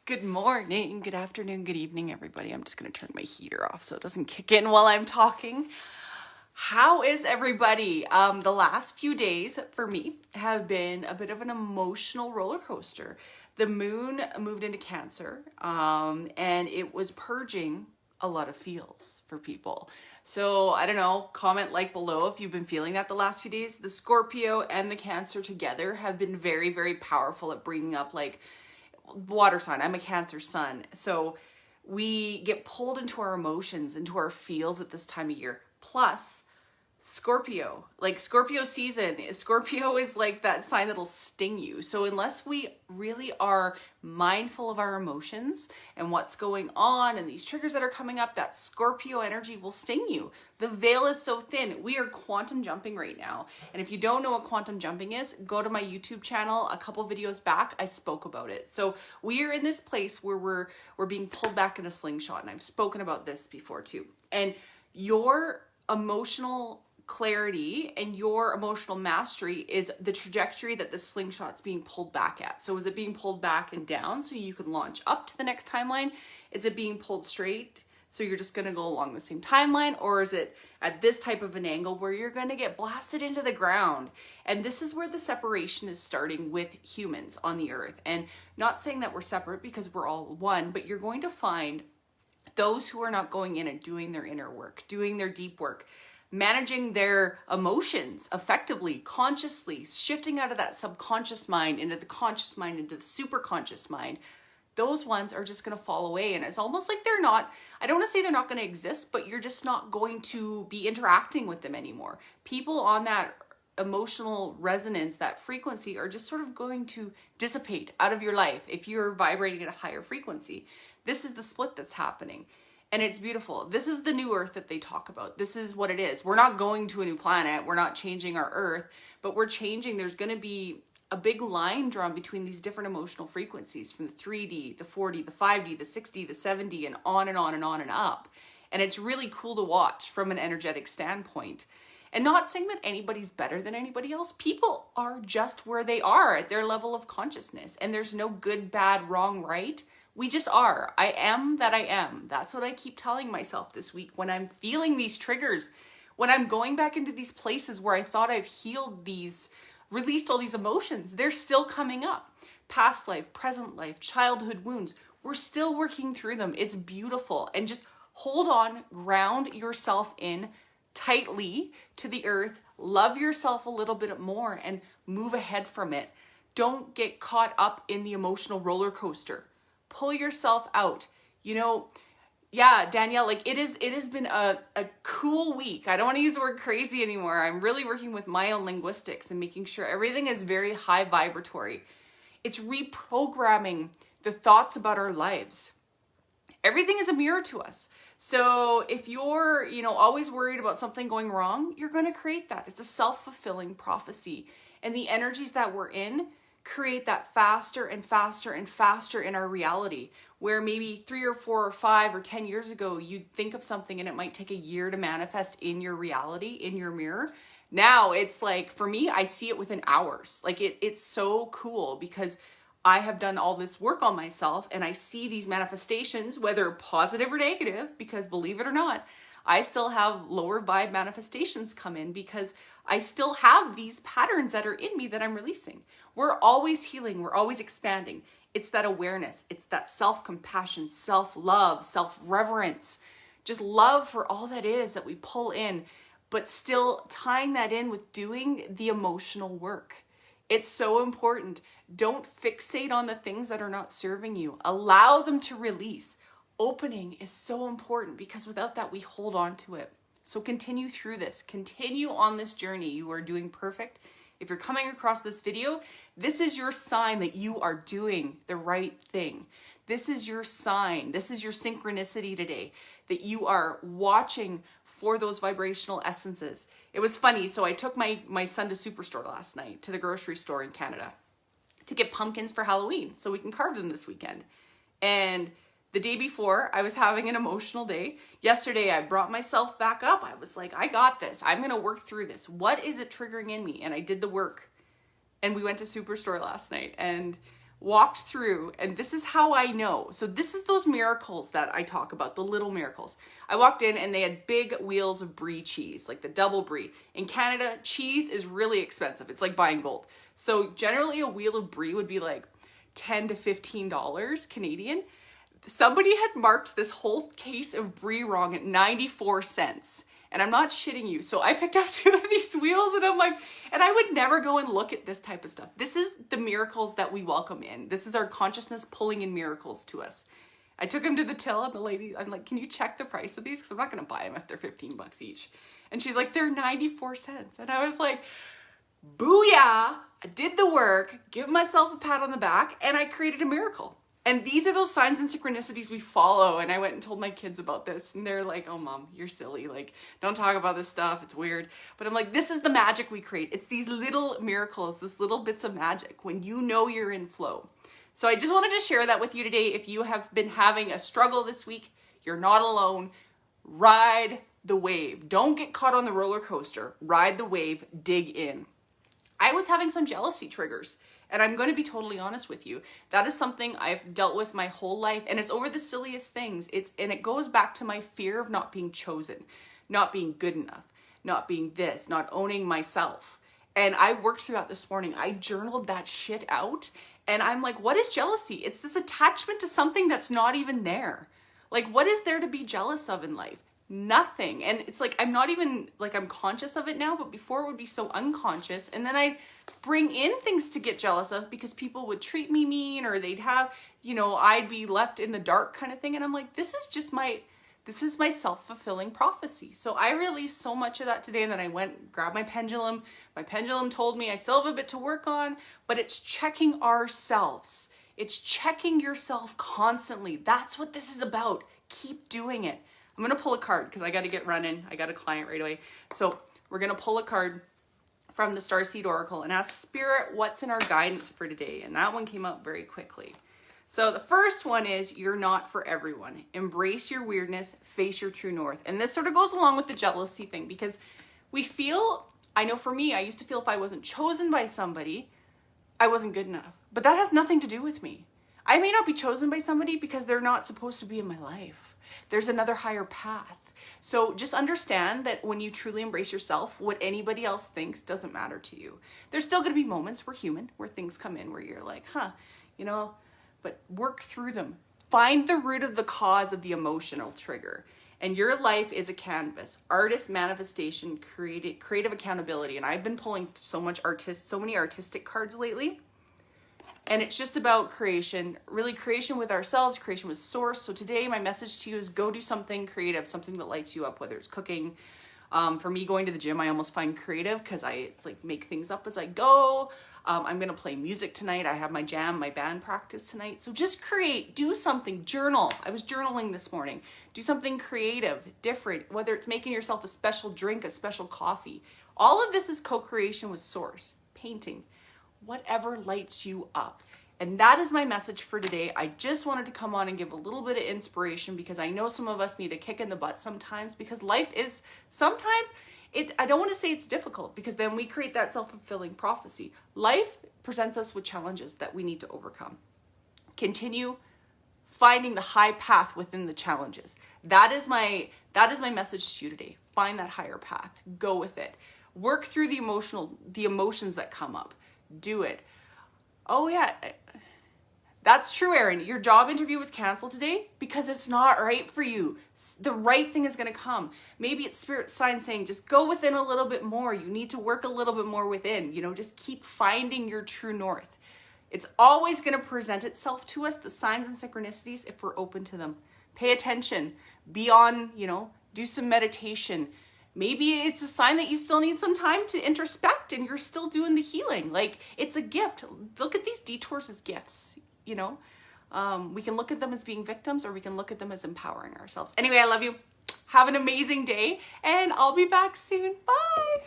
Good morning, good afternoon, good evening, everybody. I'm just going to turn my heater off so it doesn't kick in while I'm talking. How is everybody? The last few days for me have been a bit of an emotional roller coaster. The moon moved into Cancer, and it was purging a lot of feels for people. So I don't know, comment like below if you've been feeling that the last few days. The Scorpio and the Cancer together have been very, very powerful at bringing up like water sign. I'm a Cancer sun. So we get pulled into our emotions, into our feels at this time of year. Plus, Scorpio, like Scorpio season, Scorpio is like that sign that'll sting you. So unless we really are mindful of our emotions and what's going on and these triggers that are coming up, that Scorpio energy will sting you. The veil is so thin. We are quantum jumping right now. And if you don't know what quantum jumping is, go to my YouTube channel. A couple videos back, I spoke about it. So we are in this place where we're being pulled back in a slingshot. And I've spoken about this before too. And your emotional clarity and your emotional mastery is the trajectory that the slingshot's being pulled back at. So is it being pulled back and down so you can launch up to the next timeline? Is it being pulled straight so you're just going to go along the same timeline? Or is it at this type of an angle where you're going to get blasted into the ground? And this is where the separation is starting with humans on the earth. And not saying that we're separate because we're all one, but you're going to find those who are not going in and doing their inner work, doing their deep work, managing their emotions effectively, consciously, shifting out of that subconscious mind into the conscious mind, into the superconscious mind, those ones are just going to fall away. And it's almost like they're not, I don't want to say they're not going to exist, but you're just not going to be interacting with them anymore. People on that emotional resonance, that frequency, are just sort of going to dissipate out of your life if you're vibrating at a higher frequency. This is the split that's happening. And it's beautiful. This is the new earth that they talk about. This is what it is. We're not going to a new planet. We're not changing our earth, but we're changing. There's going to be a big line drawn between these different emotional frequencies from the 3D, the 4D, the 5D, the 6D, the 7D, and on and on and on and up. And it's really cool to watch from an energetic standpoint. And not saying that anybody's better than anybody else. People are just where they are at their level of consciousness. And there's no good, bad, wrong, right. We just are. I am that I am. That's what I keep telling myself this week when I'm feeling these triggers, when I'm going back into these places where I thought I've healed these, released all these emotions. They're still coming up. Past life, present life, childhood wounds. We're still working through them. It's beautiful. And just hold on, ground yourself in tightly to the earth, love yourself a little bit more and move ahead from it. Don't get caught up in the emotional roller coaster. Pull yourself out. You know, yeah, Danielle, like it has been a cool week. I don't want to use the word crazy anymore. I'm really working with my own linguistics and making sure everything is very high vibratory. It's reprogramming the thoughts about our lives. Everything is a mirror to us. So if you're, always worried about something going wrong, you're going to create that. It's a self-fulfilling prophecy. And the energies that we're in create that faster and faster and faster in our reality, where maybe 3 or 4 or 5 or 10 years ago, you'd think of something and it might take a year to manifest in your reality, in your mirror. Now it's like, for me, I see it within hours. Like it's so cool because I have done all this work on myself and I see these manifestations, whether positive or negative, because believe it or not, I still have lower vibe manifestations come in because I still have these patterns that are in me that I'm releasing. We're always healing. We're always expanding. It's that awareness. It's that self-compassion, self-love, self-reverence, just love for all that is that we pull in, but still tying that in with doing the emotional work. It's so important. Don't fixate on the things that are not serving you. Allow them to release. Opening is so important because without that, we hold on to it. So continue through this. Continue on this journey. You are doing perfect. If you're coming across this video, this is your sign that you are doing the right thing. This is your sign. This is your synchronicity today, that you are watching for those vibrational essences. It was funny. So I took my son to Superstore last night, to the grocery store in Canada, to get pumpkins for Halloween so we can carve them this weekend. And the day before, I was having an emotional day. Yesterday, I brought myself back up. I was like, I got this. I'm going to work through this. What is it triggering in me? And I did the work. And we went to Superstore last night. And walked through, and this is how I know. So this is those miracles that I talk about, the little miracles. I walked in and they had big wheels of brie cheese, like the double brie. In Canada, cheese is really expensive. It's like buying gold. So generally a wheel of brie would be like $10 to $15 Canadian. Somebody had marked this whole case of brie wrong at 94 cents. And I'm not shitting you. So I picked up 2 of these wheels and I'm like, and I would never go and look at this type of stuff. This is the miracles that we welcome in. This is our consciousness pulling in miracles to us. I took them to the till and the lady, I'm like, can you check the price of these? Because I'm not going to buy them if they're 15 bucks each. And she's like, they're 94 cents. And I was like, booyah, I did the work, give myself a pat on the back, and I created a miracle. And these are those signs and synchronicities we follow. And I went and told my kids about this and they're like, oh mom, you're silly. Like, don't talk about this stuff. It's weird. But I'm like, this is the magic we create. It's these little miracles, this little bits of magic when you know you're in flow. So I just wanted to share that with you today. If you have been having a struggle this week, you're not alone. Ride the wave. Don't get caught on the roller coaster. Ride the wave, dig in. I was having some jealousy triggers. And I'm going to be totally honest with you. That is something I've dealt with my whole life. And it's over the silliest things. And it goes back to my fear of not being chosen, not being good enough, not being this, not owning myself. And I worked through that this morning. I journaled that shit out. And I'm like, what is jealousy? It's this attachment to something that's not even there. Like, what is there to be jealous of in life? Nothing. And it's like, I'm not even like, I'm conscious of it now, but before it would be so unconscious. And then I bring in things to get jealous of because people would treat me mean or they'd have, you know, I'd be left in the dark kind of thing. And I'm like, this is my self-fulfilling prophecy. So I released so much of that today. And then I went, grabbed my pendulum. My pendulum told me I still have a bit to work on, but it's checking ourselves. It's checking yourself constantly. That's what this is about. Keep doing it. I'm going to pull a card because I got to get running. I got a client right away. So we're going to pull a card from the Starseed Oracle and ask Spirit, what's in our guidance for today? And that one came up very quickly. So the first one is, you're not for everyone. Embrace your weirdness, face your true north. And this sort of goes along with the jealousy thing because we feel, I know for me, I used to feel if I wasn't chosen by somebody, I wasn't good enough. But that has nothing to do with me. I may not be chosen by somebody because they're not supposed to be in my life. There's another higher path. So just understand that when you truly embrace yourself, what anybody else thinks doesn't matter to you. There's still going to be moments, we're human, where things come in where you're like, you know, but work through them. Find the root of the cause of the emotional trigger. And your life is a canvas. Artist manifestation, creative accountability. And I've been pulling so many artistic cards lately. And it's just about creation, really creation with ourselves, creation with source. So today my message to you is go do something creative, something that lights you up, whether it's cooking. For me, going to the gym, I almost find creative because it's like make things up as I go. I'm going to play music tonight. I have my jam, my band practice tonight. So just create, do something, journal. I was journaling this morning. Do something creative, different, whether it's making yourself a special drink, a special coffee. All of this is co-creation with source, painting. Whatever lights you up. And that is my message for today. I just wanted to come on and give a little bit of inspiration because I know some of us need a kick in the butt sometimes because life is sometimes, I don't want to say it's difficult because then we create that self-fulfilling prophecy. Life presents us with challenges that we need to overcome. Continue finding the high path within the challenges. That is my message to you today. Find that higher path. Go with it. Work through the emotions that come up. Do it. Oh yeah, that's true, Erin. Your job interview was canceled today because it's not right for you. The right thing is going to come. Maybe it's spirit sign saying, just go within a little bit more. You need to work a little bit more within, just keep finding your true north. It's always going to present itself to us, the signs and synchronicities, if we're open to them. Pay attention, be on, do some meditation. Maybe it's a sign that you still need some time to introspect and you're still doing the healing. Like, it's a gift. Look at these detours as gifts, We can look at them as being victims or we can look at them as empowering ourselves. Anyway, I love you. Have an amazing day and I'll be back soon. Bye.